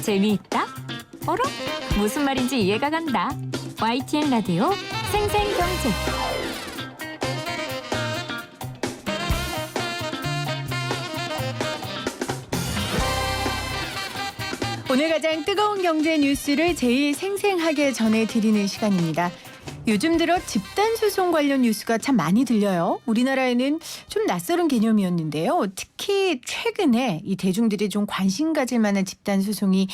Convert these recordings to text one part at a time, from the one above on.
재미있다? 어라? 무슨 말인지 이해가 간다. YTN 라디오 생생경제. 오늘 가장 뜨거운 경제 뉴스를 제일 생생하게 전해드리는 시간입니다. 요즘 들어 집단소송 관련 뉴스가 참 많이 들려요. 우리나라에는 좀 낯설은 개념이었는데요. 특히 최근에 이 대중들이 좀 관심 가질 만한 집단소송이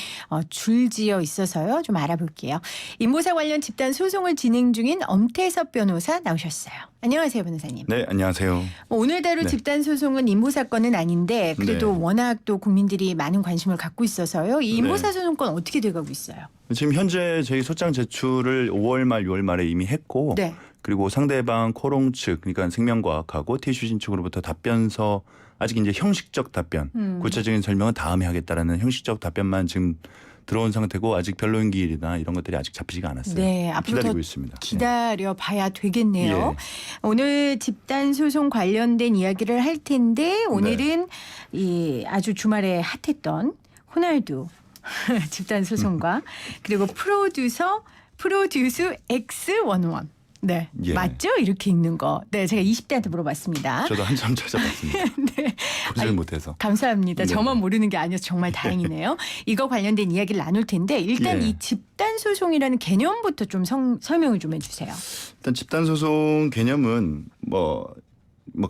줄지어 있어서요. 좀 알아볼게요. 인보사 관련 집단소송을 진행 중인 엄태섭 변호사 나오셨어요. 안녕하세요, 변호사님. 네, 안녕하세요. 오늘 다룰 네. 집단소송은 인보사건은 아닌데 그래도 네. 워낙 또 국민들이 많은 관심을 갖고 있어서요. 이 인보사 소송건 어떻게 돼가고 있어요? 지금 현재 저희 소장 제출을 5월 말 6월 말에 이미 했고 네. 그리고 상대방 코롱 측 그러니까 생명과학하고 TC신 측으로부터 답변서 아직 이제 형식적 답변 구체적인 설명은 다음에 하겠다라는 형식적 답변만 지금 들어온 상태고 아직 변론 기일이나 이런 것들이 아직 잡히지가 않았어요. 네, 앞으로 기다리고 더 있습니다. 기다려 봐야 되겠네요. 예. 오늘 집단 소송 관련된 이야기를 할 텐데 오늘은 이 아주 주말에 핫했던 호날두 집단 소송과 그리고 프로듀스 X11. 네, 예. 맞죠? 이렇게 읽는 거. 네, 제가 20대한테 물어봤습니다. 저도 한참 찾아봤습니다. 네. 보질 못해서. 감사합니다. 네. 저만 모르는 게 아니어서 정말 다행이네요. 이거 관련된 이야기를 나눌 텐데 일단 예. 이 집단 소송이라는 개념부터 좀 설명을 좀 해주세요. 일단 집단소송 개념은 뭐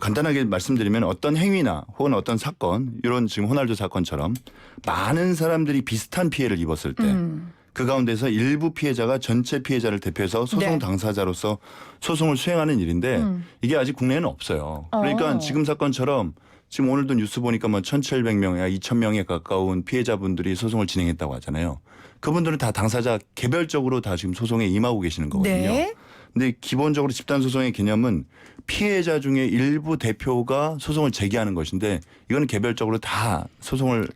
간단하게 말씀드리면 어떤 행위나 혹은 어떤 사건 이런 지금 호날두 사건처럼 많은 사람들이 비슷한 피해를 입었을 때 그 가운데서 일부 피해자가 전체 피해자를 대표해서 소송 네. 당사자로서 소송을 수행하는 일인데 이게 아직 국내에는 없어요. 그러니까 지금 사건처럼 지금 오늘도 뉴스 보니까 뭐 1,700명이나 2,000명에 가까운 피해자분들이 소송을 진행했다고 하잖아요. 그분들은 다 당사자 개별적으로 다 지금 소송에 임하고 계시는 거거든요. 네. 근데 기본적으로 집단소송의 개념은 피해자 중에 일부 대표가 소송을 제기하는 것인데 이건 개별적으로 다 소송을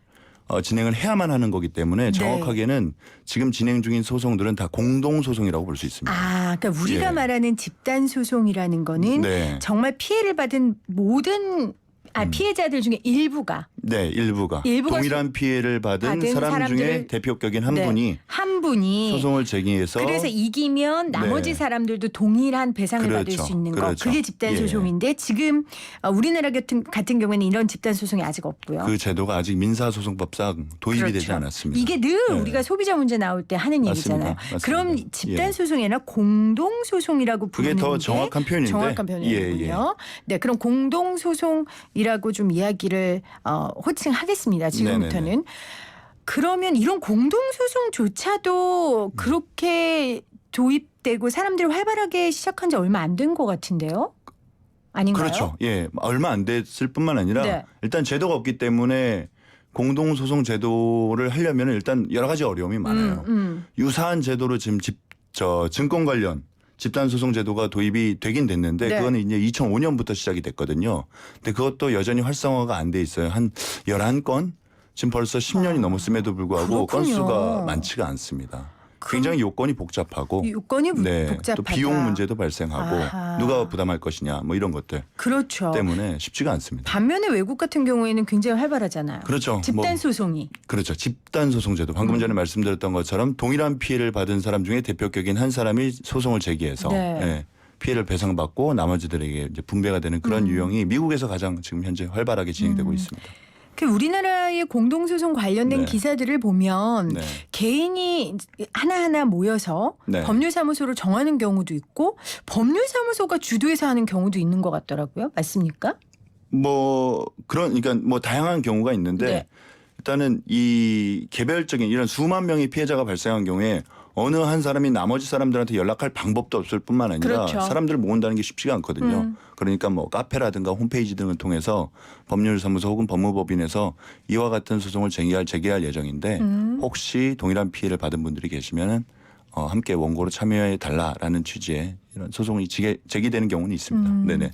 진행을 해야만 하는 거기 때문에 정확하게는 지금 진행 중인 소송들은 다 공동소송이라고 볼 수 있습니다. 아, 그러니까 우리가 예. 말하는 집단 소송이라는 거는 네. 정말 피해를 받은 모든 피해자들 중에 일부가 네, 일부가 일부가 동일한 피해를 받은 사람 중에 대표격인 한 네, 분이 한 분이 소송을 제기해서 그래서 이기면 나머지 네. 사람들도 동일한 배상을 받을 그렇죠. 수 있는 거. 그렇죠. 그게 집단 예. 소송인데 지금 우리나라 같은 경우에는 이런 집단 소송이 아직 없고요. 그 제도가 아직 민사소송법상 도입이 되지 그렇죠. 않았습니다. 이게 늘 네. 우리가 소비자 문제 나올 때 하는 맞습니다. 얘기잖아요. 맞습니다. 그럼 집단 예. 소송이 아니라 공동 소송이라고 그게 부르는 더 게 정확한 표현인데. 정확한 표현이군요. 네, 그럼 공동 소송이라고 좀 이야기를 호칭하겠습니다. 지금부터는. 네네네. 그러면 이런 공동 소송조차도 그렇게 도입되고 사람들이 활발하게 시작한 지 얼마 안 된 것 같은데요? 아닌가요? 그렇죠. 예, 얼마 안 됐을 뿐만 아니라 네. 일단 제도가 없기 때문에 공동소송 제도를 하려면 일단 여러 가지 어려움이 많아요. 유사한 제도로 지금 증권 관련 집단소송 제도가 도입이 되긴 됐는데 네. 그거는 이제 2005년부터 시작이 됐거든요. 근데 그것도 여전히 활성화가 안 돼 있어요. 한 11건? 지금 벌써 10년이 넘었음에도 불구하고 그렇군요. 건수가 많지가 않습니다. 굉장히 요건이 복잡하고 요건이 복잡하다. 또 비용 문제도 발생하고 아하. 누가 부담할 것이냐 뭐 이런 것들 그렇죠. 때문에 쉽지가 않습니다. 반면에 외국 같은 경우에는 굉장히 활발하잖아요. 그렇죠. 집단 소송이. 그렇죠. 집단 소송제도 방금 전에 말씀드렸던 것처럼 동일한 피해를 받은 사람 중에 대표격인 한 사람이 소송을 제기해서 네. 예, 피해를 배상받고 나머지들에게 이제 분배가 되는 그런 유형이 미국에서 가장 지금 현재 활발하게 진행되고 있습니다. 그 우리나라의 공동소송 관련된 네. 기사들을 보면 네. 개인이 하나하나 모여서 네. 법률사무소를 정하는 경우도 있고 법률사무소가 주도해서 하는 경우도 있는 것 같더라고요. 맞습니까? 그러니까 다양한 경우가 있는데 네. 일단은 이 개별적인 이런 수만 명의 피해자가 발생한 경우에 어느 한 사람이 나머지 사람들한테 연락할 방법도 없을 뿐만 아니라 그렇죠. 사람들을 모은다는 게 쉽지가 않거든요. 그러니까 카페라든가 홈페이지 등을 통해서 법률사무소 혹은 법무법인에서 이와 같은 소송을 제기할 예정인데 혹시 동일한 피해를 받은 분들이 계시면은 함께 원고로 참여해 달라라는 취지의 이런 소송이 제기되는 경우는 있습니다. 네네.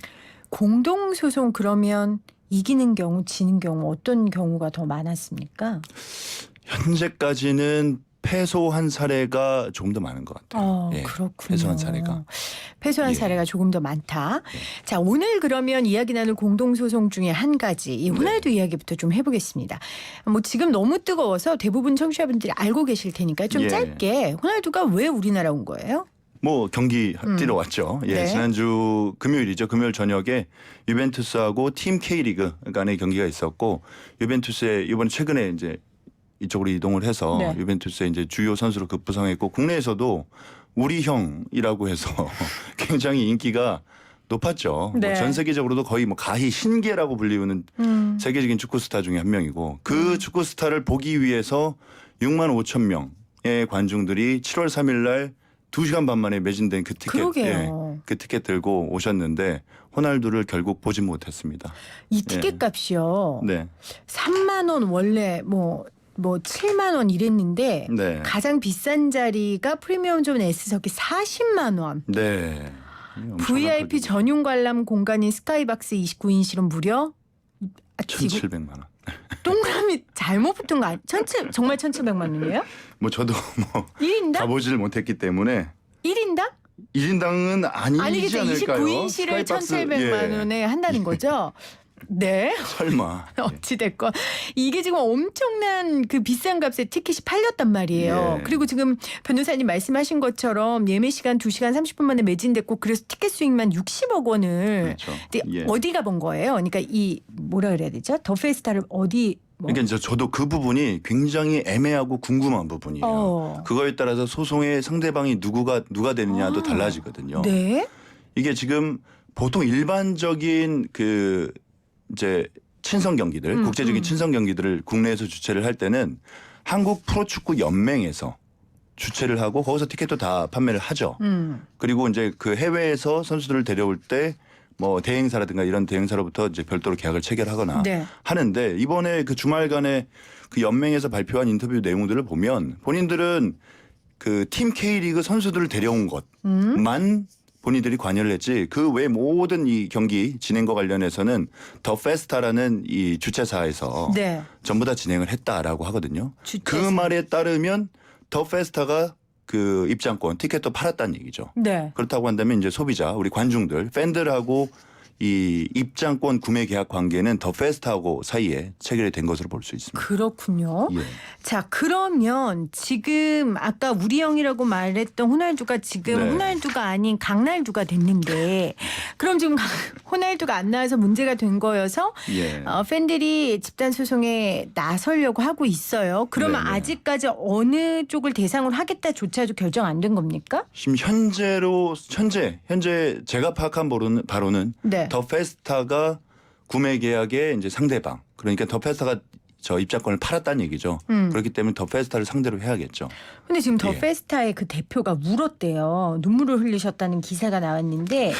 공동소송 그러면 이기는 경우 지는 경우 어떤 경우가 더 많았습니까? 현재까지는 패소한 사례가 조금 더 많은 것 같아요. 예, 그렇군요. 패소한 사례가. 패소한 예. 사례가 조금 더 많다. 자, 오늘 그러면 이야기 나눌 공동소송 중에 한 가지 이 호날두 이야기부터 좀 해보겠습니다. 뭐 지금 너무 뜨거워서 대부분 청취자분들이 알고 계실 테니까 좀 예. 짧게 호날두가 왜 우리나라 온 거예요? 뭐 경기 뛰러 왔죠. 예, 네. 지난주 금요일이죠. 금요일 저녁에 유벤투스하고 팀 K리그 간의 경기가 있었고 유벤투스에 이번에 최근에 이제 이쪽으로 이동을 해서 네. 유벤투스의 이제 주요 선수로 급부상했고 국내에서도 우리 형이라고 해서 굉장히 인기가 높았죠. 네. 뭐전 세계적으로도 거의 뭐 가히 신기라고 불리우는 세계적인 축구 스타 중에 한 명이고 그 축구 스타를 보기 위해서 6만 5천 명의 관중들이 7월 3일 날 2시간 반 만에 매진된 그 티켓, 그러게요. 그 티켓 들고 오셨는데 호날두를 결국 보지 못했습니다. 이 티켓 값이요. 네, 3만 원 원래 뭐 7만 원 이랬는데 네, 가장 비싼 자리가 프리미엄 존 S석이 40만 원. 네. 엄청난 VIP 가격이죠. 전용 관람 공간인 스카이박스 29인실은 무려 1,700만 원. 동그라미 잘못 붙은 거 아니? 정말 1,700만 원이에요? 뭐 저도 뭐 1인당? 가보지를 못했기 때문에 1인당? 1인당은 아니지 아니겠죠. 않을까요? 29인실을 스카이박스, 1,700만 예. 원에 한다는 거죠. 네. 설마. 예. 어찌됐건 이게 지금 엄청난 그 비싼 값에 티켓이 팔렸단 말이에요. 예. 그리고 지금 변호사님 말씀하신 것처럼 예매 시간 2시간 30분 만에 매진됐고 그래서 티켓 수익만 60억 원을 그렇죠. 근데 예. 어디가 본 거예요? 그러니까 이 뭐라 그래야 되죠? 더 페스타를 어디 뭐. 그러니까 이제 저도 그 부분이 굉장히 애매하고 궁금한 부분이에요. 그거에 따라서 소송의 상대방이 누가 되느냐도 달라지거든요. 네. 이게 지금 보통 일반적인 그 이제 친선 경기들, 국제적인 친선 경기들을 국내에서 주최를 할 때는 한국 프로축구 연맹에서 주최를 하고 거기서 티켓도 다 판매를 하죠. 그리고 이제 그 해외에서 선수들을 데려올 때 뭐 대행사라든가 이런 대행사로부터 이제 별도로 계약을 체결하거나 네. 하는데 이번에 그 주말간에 그 연맹에서 발표한 인터뷰 내용들을 보면 본인들은 그 팀 K리그 선수들을 데려온 것만 본인들이 관여를 했지 그 외 모든 이 경기 진행과 관련해서는 더 페스타라는 이 주최사에서 네. 전부 다 진행을 했다라고 하거든요. 주최사. 그 말에 따르면 더 페스타가 그 입장권 티켓도 팔았다는 얘기죠. 네. 그렇다고 한다면 이제 소비자 우리 관중들 팬들하고 이 입장권 구매 계약 관계는 더 페스타하고 사이에 체결이 된 것으로 볼 수 있습니다. 그렇군요. 예. 자, 그러면 지금 아까 우리 형이라고 말했던 호날두가 지금 네. 호날두가 아닌 강날두가 됐는데 그럼 지금 호날두가 안 나와서 문제가 된 거여서 예. 팬들이 집단 소송에 나서려고 하고 있어요. 그러면 네네. 아직까지 어느 쪽을 대상으로 하겠다조차도 결정 안 된 겁니까? 지금 현재 제가 파악한 바로는 네. 더 페스타가 구매 계약의 이제 상대방 그러니까 더 페스타가 저 입장권을 팔았다는 얘기죠. 그렇기 때문에 더 페스타를 상대로 해야겠죠. 근데 지금 더 예. 페스타의 그 대표가 울었대요. 눈물을 흘리셨다는 기사가 나왔는데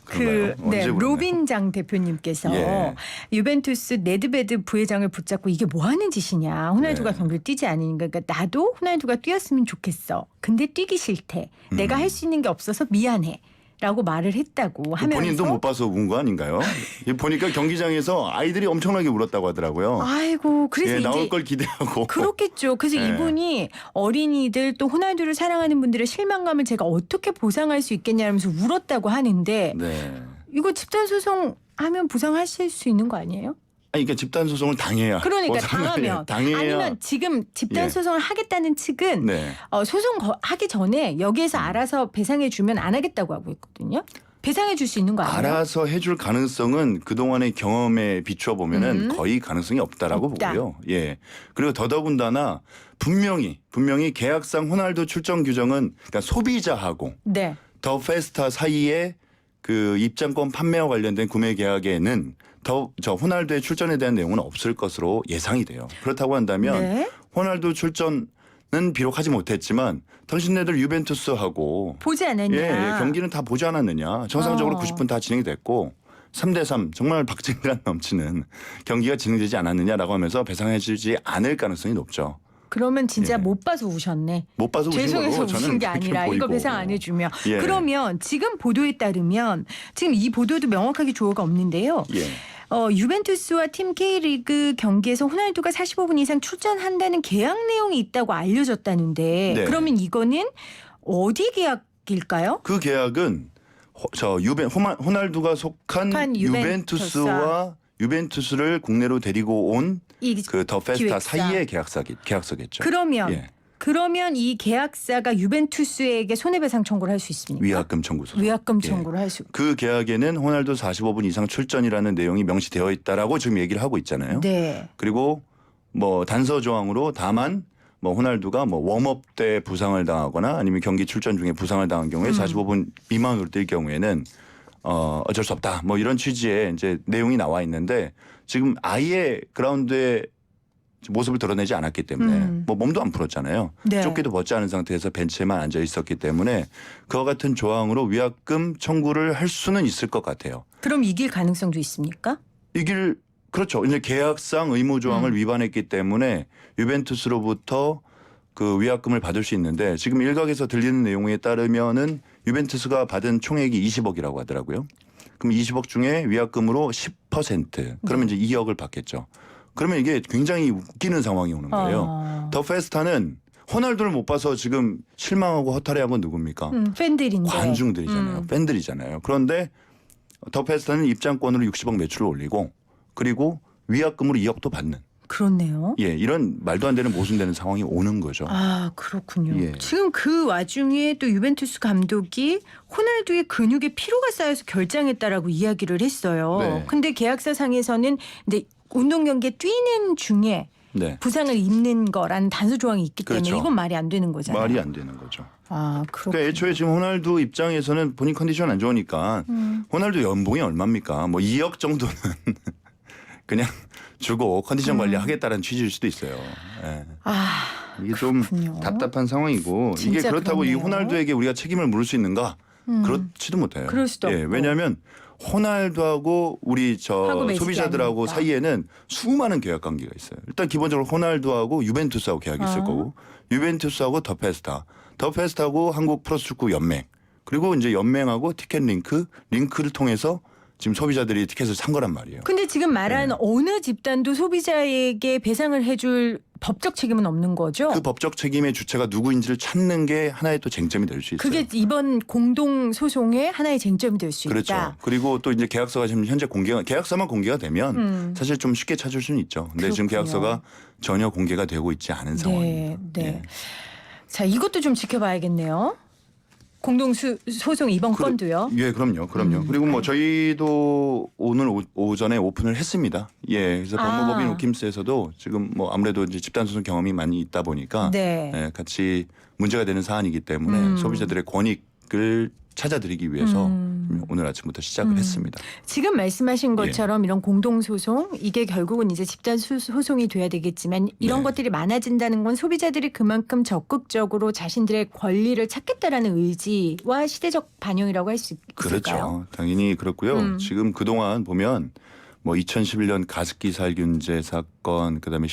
그런가요? 언제 울었나요? 로빈장 대표님께서 예. 유벤투스 네드베드 부회장을 붙잡고 이게 뭐 하는 짓이냐. 호날두가 네. 경기를 뛰지 않으니까 그러니까 나도 호날두가 뛰었으면 좋겠어. 근데 뛰기 싫대. 내가 할 수 있는 게 없어서 미안해. 라고 말을 했다고 하면서 본인도 못 봐서 운 거 아닌가요? 보니까 경기장에서 아이들이 엄청나게 울었다고 하더라고요. 아이고 그래서 예, 이제 나올 걸 기대하고. 그렇겠죠. 그래서 예. 이분이 어린이들 또 호날두를 사랑하는 분들의 실망감을 제가 어떻게 보상할 수 있겠냐면서 울었다고 하는데 네. 이거 집단 소송 하면 보상하실 수 있는 거 아니에요? 아니, 그러니까 집단 소송을 당해야. 그러니까 벗어나야, 당하면 아니면 지금 집단 예. 소송을 하겠다는 측은 네. 소송 하기 전에 여기에서 알아서 배상해 주면 안 하겠다고 하고 있거든요. 배상해 줄 수 있는 거 아니에요? 알아서 해줄 가능성은 그동안의 경험에 비추어 보면은 거의 가능성이 없다라고 없다. 보고요. 예. 그리고 더더군다나 분명히 계약상 호날두 출전 규정은 그러니까 소비자하고 네. 더 페스타 사이에 그 입장권 판매와 관련된 구매 계약에는 저 호날두의 출전에 대한 내용은 없을 것으로 예상이 돼요. 그렇다고 한다면 네. 호날두 출전은 비록 하지 못했지만 당신네들 유벤투스하고 보지 않았냐. 예, 경기는 다 보지 않았느냐. 정상적으로 90분 다 진행이 됐고 3대3 정말 박진감 넘치는 경기가 진행되지 않았느냐라고 하면서 배상해 주지 않을 가능성이 높죠. 그러면 진짜 예. 못 봐서 우셨네. 못 봐서 우신 죄송해서 거고 저는 우신 게 그렇게 아니라 이거 보이고. 배상 안 해주면 예. 그러면 지금 보도에 따르면 지금 이 보도도 명확하게 조어가 없는데요. 예. 유벤투스와 팀 K리그 경기에서 호날두가 45분 이상 출전한다는 계약 내용이 있다고 알려졌다는데 네. 그러면 이거는 어디 계약일까요? 그 계약은 호날두가 속한 유벤투스를 국내로 데리고 온 그 더 페스타 사이의 계약서겠죠. 그러면 이 계약사가 유벤투스에게 손해배상 청구를 할 수 있습니까? 위약금 청구 소송. 위약금 청구를 할 수. 그 계약에는 호날두 45분 이상 출전이라는 내용이 명시되어 있다라고 지금 얘기를 하고 있잖아요. 네. 그리고 뭐 단서 조항으로 다만 뭐 호날두가 뭐 웜업 때 부상을 당하거나 아니면 경기 출전 중에 부상을 당한 경우에 45분 미만으로 뛸 경우에는 어쩔 수 없다. 뭐 이런 취지의 이제 내용이 나와 있는데 지금 아예 그라운드에 모습을 드러내지 않았기 때문에 뭐 몸도 안 풀었잖아요. 네. 조끼도 벗지 않은 상태에서 벤치에만 앉아 있었기 때문에 그와 같은 조항으로 위약금 청구를 할 수는 있을 것 같아요. 그럼 이길 가능성도 있습니까? 그렇죠. 이제 계약상 의무 조항을 위반했기 때문에 유벤투스로부터 그 위약금을 받을 수 있는데 지금 일각에서 들리는 내용에 따르면은 유벤투스가 받은 총액이 20억이라고 하더라고요. 그럼 20억 중에 위약금으로 10% 그러면 이제 2억을 받겠죠. 그러면 이게 굉장히 웃기는 상황이 오는 거예요. 더 페스타는 호날두를 못 봐서 지금 실망하고 허탈해한 건 누굽니까? 팬들인데. 관중들이잖아요. 팬들이잖아요. 그런데 더 페스타는 입장권으로 60억 매출을 올리고 그리고 위약금으로 2억도 받는. 그렇네요. 예, 이런 말도 안 되는 모순되는 상황이 오는 거죠. 아, 그렇군요. 예. 지금 그 와중에 또 유벤투스 감독이 호날두의 근육에 피로가 쌓여서 결장했다라고 이야기를 했어요. 네. 근데 계약서상에서는 근데 운동 경기에 뛰는 중에 네. 부상을 입는 거라는 단서 조항이 있기 때문에 그렇죠. 이건 말이 안 되는 거잖아요. 말이 안 되는 거죠. 아, 그렇군요. 그러니까 애초에 지금 호날두 입장에서는 본인 컨디션 안 좋으니까 호날두 연봉이 얼마입니까? 뭐 2억 정도는 그냥 주고 컨디션 관리하겠다는 취지일 수도 있어요. 예. 아, 이게 그렇군요. 좀 답답한 상황이고 이게 진짜 그렇다고 이 그렇네요. 호날두에게 우리가 책임을 물을 수 있는가? 그렇지도 못해요. 그럴 수도 없고. 왜냐하면 호날두하고 우리 하고 매직이 소비자들하고 아니니까. 사이에는 수많은 계약 관계가 있어요. 일단 기본적으로 호날두하고 유벤투스하고 계약이 있을 거고 유벤투스하고 더 페스타하고 한국 프로축구 연맹 그리고 이제 연맹하고 티켓 링크를 통해서 지금 소비자들이 티켓을 산 거란 말이에요. 근데 지금 말한 어느 집단도 소비자에게 배상을 해줄 법적 책임은 없는 거죠? 그 법적 책임의 주체가 누구인지를 찾는 게 하나의 또 쟁점이 될 수 있어요. 그게 이번 공동 소송의 하나의 쟁점이 될 수 그렇죠. 있다. 그리고 또 이제 계약서가 지금 현재 계약서만 공개가 되면 사실 좀 쉽게 찾을 수는 있죠. 근데 지금 그렇군요. 계약서가 전혀 공개가 되고 있지 않은 상황입니다. 네. 예. 자, 이것도 좀 지켜봐야겠네요. 공동 소송 이번 건도요. 예, 그럼요. 그리고 뭐 저희도 오늘 오전에 오픈을 했습니다. 예, 그래서 법무법인 오킴스에서도 지금 뭐 아무래도 이제 집단 소송 경험이 많이 있다 보니까 네. 예, 같이 문제가 되는 사안이기 때문에 소비자들의 권익을 찾아드리기 위해서 오늘 아침부터 시작을 했습니다. 지금 말씀하신 것처럼 이런 공동 소송 이게 결국은 이제 집단 소송이 돼야 되겠지만 이런 네. 것들이 많아진다는 건 소비자들이 그만큼 적극적으로 자신들의 권리를 찾겠다라는 의지와 시대적 반영이라고 할 수 있을까요? 그렇죠. 당연히 그렇고요. 지금 그동안 보면 뭐 2011년 가습기 살균제 사건, 그다음에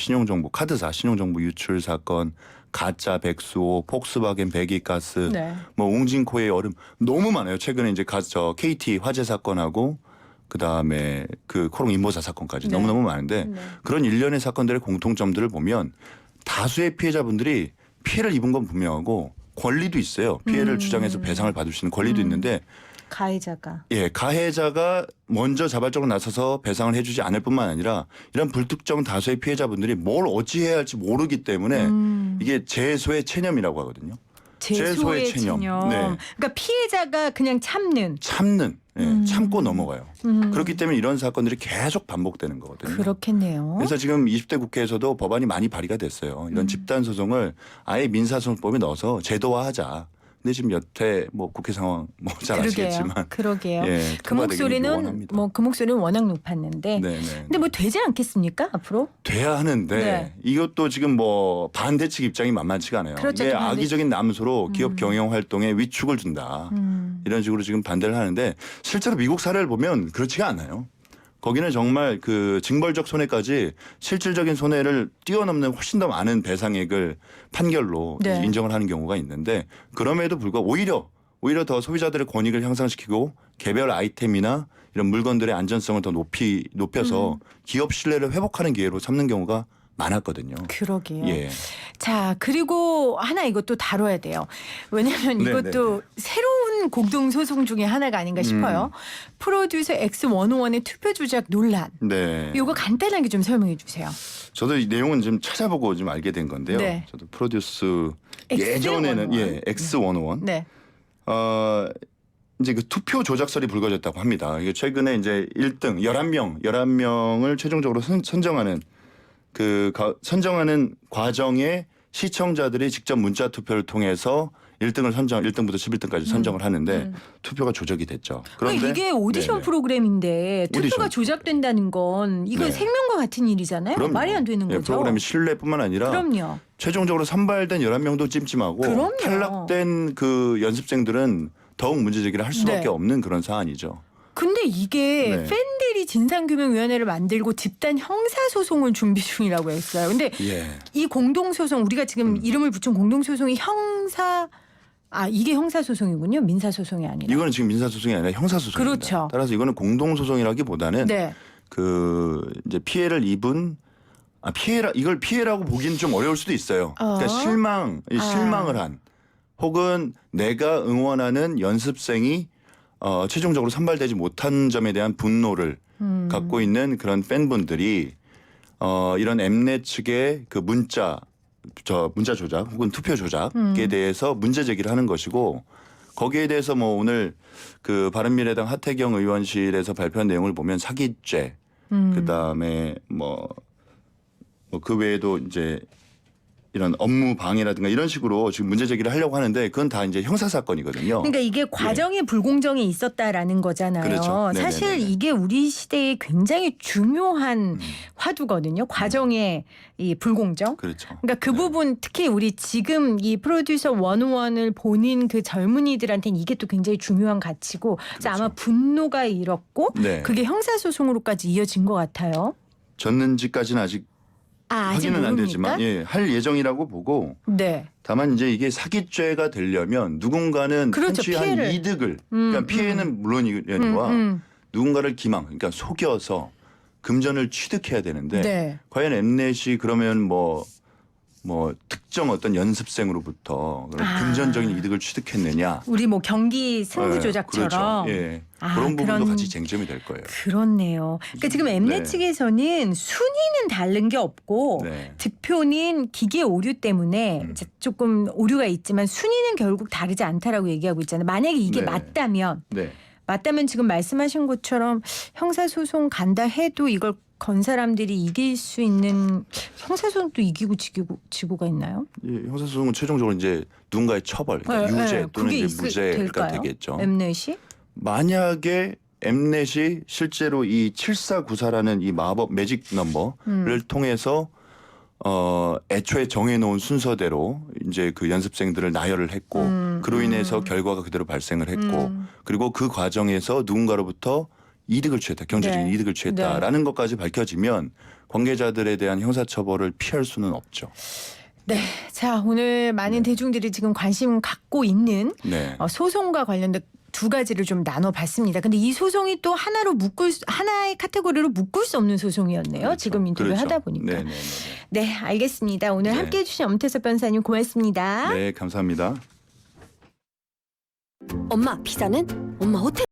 카드사 신용정보 유출 사건, 가짜 백수호, 폭스바겐 배기가스, 네. 뭐 웅진코의 얼음 너무 많아요. 최근에 이제 KT 화재 사건하고 그다음에 그 코롱 인모사 사건까지 네. 너무너무 많은데 그런 일련의 사건들의 공통점들을 보면 다수의 피해자분들이 피해를 입은 건 분명하고 권리도 있어요. 피해를 주장해서 배상을 받을 수 있는 권리도 있는데 가해자가. 예, 가해자가 먼저 자발적으로 나서서 배상을 해주지 않을 뿐만 아니라 이런 불특정 다수의 피해자분들이 뭘 어찌해야 할지 모르기 때문에 이게 제소의 체념이라고 하거든요. 제소의 체념. 네. 그러니까 피해자가 그냥 참는. 예, 참고 넘어가요. 그렇기 때문에 이런 사건들이 계속 반복되는 거거든요. 그렇겠네요. 그래서 지금 20대 국회에서도 법안이 많이 발의가 됐어요. 이런 집단 소송을 아예 민사소송법에 넣어서 제도화하자. 근데 지금 여태 뭐 국회 상황 뭐 잘 아시겠지만 그러게요. 예, 그 통과되기는 목소리는 요원합니다. 뭐 그 목소리는 워낙 높았는데. 네네. 근데 뭐 되지 않겠습니까 앞으로? 돼야 하는데 네. 이것도 지금 뭐 반대 측 입장이 만만치가 않아요. 그렇죠, 이게 또 반대- 악의적인 남수로 기업 경영 활동에 위축을 준다. 이런 식으로 지금 반대를 하는데 실제로 미국 사례를 보면 그렇지가 않아요. 거기는 정말 그 징벌적 손해까지 실질적인 손해를 뛰어넘는 훨씬 더 많은 배상액을 판결로 네. 인정을 하는 경우가 있는데 그럼에도 불구하고 오히려 더 소비자들의 권익을 향상시키고 개별 아이템이나 이런 물건들의 안전성을 더 높여서 기업 신뢰를 회복하는 기회로 삼는 경우가 많았거든요. 그러게요. 예. 자, 그리고 하나 이것도 다뤄야 돼요. 왜냐하면 네, 이것도 새로운 공동소송 중에 하나가 아닌가 싶어요. 프로듀서 X101의 투표 조작 논란. 네. 이거 간단하게 좀 설명해 주세요. 저도 이 내용은 좀 찾아보고 좀 알게 된 건데요. 네. 저도 프로듀스 X101. 예전에는 X101 네. 이제 그 투표 조작설이 불거졌다고 합니다. 이게 최근에 이제 1등 11명을 최종적으로 선정하는 선정하는 과정에 시청자들이 직접 문자 투표를 통해서 1등부터 11등까지 선정을 하는데 투표가 조작이 됐죠. 그런데 이게 오디션 네네. 프로그램인데 투표가 오디션. 조작된다는 건 이건 네. 생명과 같은 일이잖아요. 그럼요. 말이 안 되는 예, 거죠. 프로그램이 신뢰뿐만 아니라 그럼요. 최종적으로 선발된 11명도 찜찜하고 그럼요. 탈락된 그 연습생들은 더욱 문제 제기를 할 수밖에 네. 없는 그런 사안이죠. 근데 이게 네. 팬들이 진상규명위원회를 만들고 집단 형사소송을 준비 중이라고 했어요. 근데 예. 이 공동소송 우리가 지금 이름을 붙인 공동소송이 이게 형사소송이군요. 민사소송이 아니라. 이거는 지금 민사소송이 아니라 형사소송입니다. 그렇죠. 따라서 이거는 공동소송이라기보다는 네. 이제 피해를 입은 이걸 피해라고 보기는 좀 어려울 수도 있어요. 그러니까 실망을 한 혹은 내가 응원하는 연습생이 최종적으로 선발되지 못한 점에 대한 분노를 갖고 있는 그런 팬분들이 이런 엠넷 측의 그 문자 조작 혹은 투표 조작에 대해서 문제 제기를 하는 것이고 거기에 대해서 뭐 오늘 그 바른미래당 하태경 의원실에서 발표한 내용을 보면 사기죄 그다음에 그 외에도 이제 이런 업무 방해라든가 이런 식으로 지금 문제 제기를 하려고 하는데 그건 다 이제 형사 사건이거든요. 그러니까 이게 과정에 불공정이 있었다라는 거잖아요. 그렇죠. 네네네네. 사실 이게 우리 시대에 굉장히 중요한 화두거든요. 과정의 이 불공정. 그렇죠. 그러니까 그 부분 특히 우리 지금 이 프로듀서 101을 보는 그 젊은이들한테는 이게 또 굉장히 중요한 가치고 그래서 아마 분노가 일었고 네. 그게 형사소송으로까지 이어진 것 같아요. 졌는지까지는 아직 아직 확인은 안 모릅니까? 되지만 할 예정이라고 보고 네. 다만 이제 이게 사기죄가 되려면 누군가는 그렇죠. 편취한 피해를. 이득을 그러니까 피해는 물론이거니와 누군가를 그러니까 속여서 금전을 취득해야 되는데 네. 과연 엠넷이 그러면 뭐 특정 어떤 연습생으로부터 그런 금전적인 이득을 취득했느냐 우리 뭐 경기 승부 조작처럼. 그렇죠. 예. 아, 그런 부분도 그런- 같이 쟁점이 될 거예요. 그렇네요. 그러니까 지금 엠넷 네. 측에서는 순위는 다른 게 없고 네. 득표는 기계 오류 때문에 이제 조금 오류가 있지만 순위는 결국 다르지 않다라고 얘기하고 있잖아요. 만약에 이게 네. 맞다면 네. 지금 말씀하신 것처럼 형사소송 간다 해도 이걸 건 사람들이 이길 수 있는 형사소송도 이기고 지고가 있나요? 이 형사소송은 최종적으로 이제 누군가의 처벌, 그러니까 유죄 또는 그게 이제 무죄가 될까요? 되겠죠. 엠넷이? 만약에 엠넷이 실제로 이 7494라는 이 마법 매직 넘버를 통해서 애초에 정해놓은 순서대로 이제 그 연습생들을 나열을 했고 그로 인해서 결과가 그대로 발생을 했고 그리고 그 과정에서 누군가로부터 이득을 취했다, 경제적인 네. 이득을 취했다라는 것까지 밝혀지면 관계자들에 대한 형사처벌을 피할 수는 없죠. 네. 자, 오늘 많은 대중들이 지금 관심 갖고 있는 네. 소송과 관련된 두 가지를 좀 나눠봤습니다. 근데 이 소송이 또 하나의 카테고리로 묶을 수 없는 소송이었네요. 그렇죠. 지금 인터뷰 그렇죠. 하다 보니까. 네네네. 네, 알겠습니다. 오늘 네. 함께해 주신 엄태섭 변호사님 고맙습니다. 네, 감사합니다. 엄마 피자는? 엄마 호텔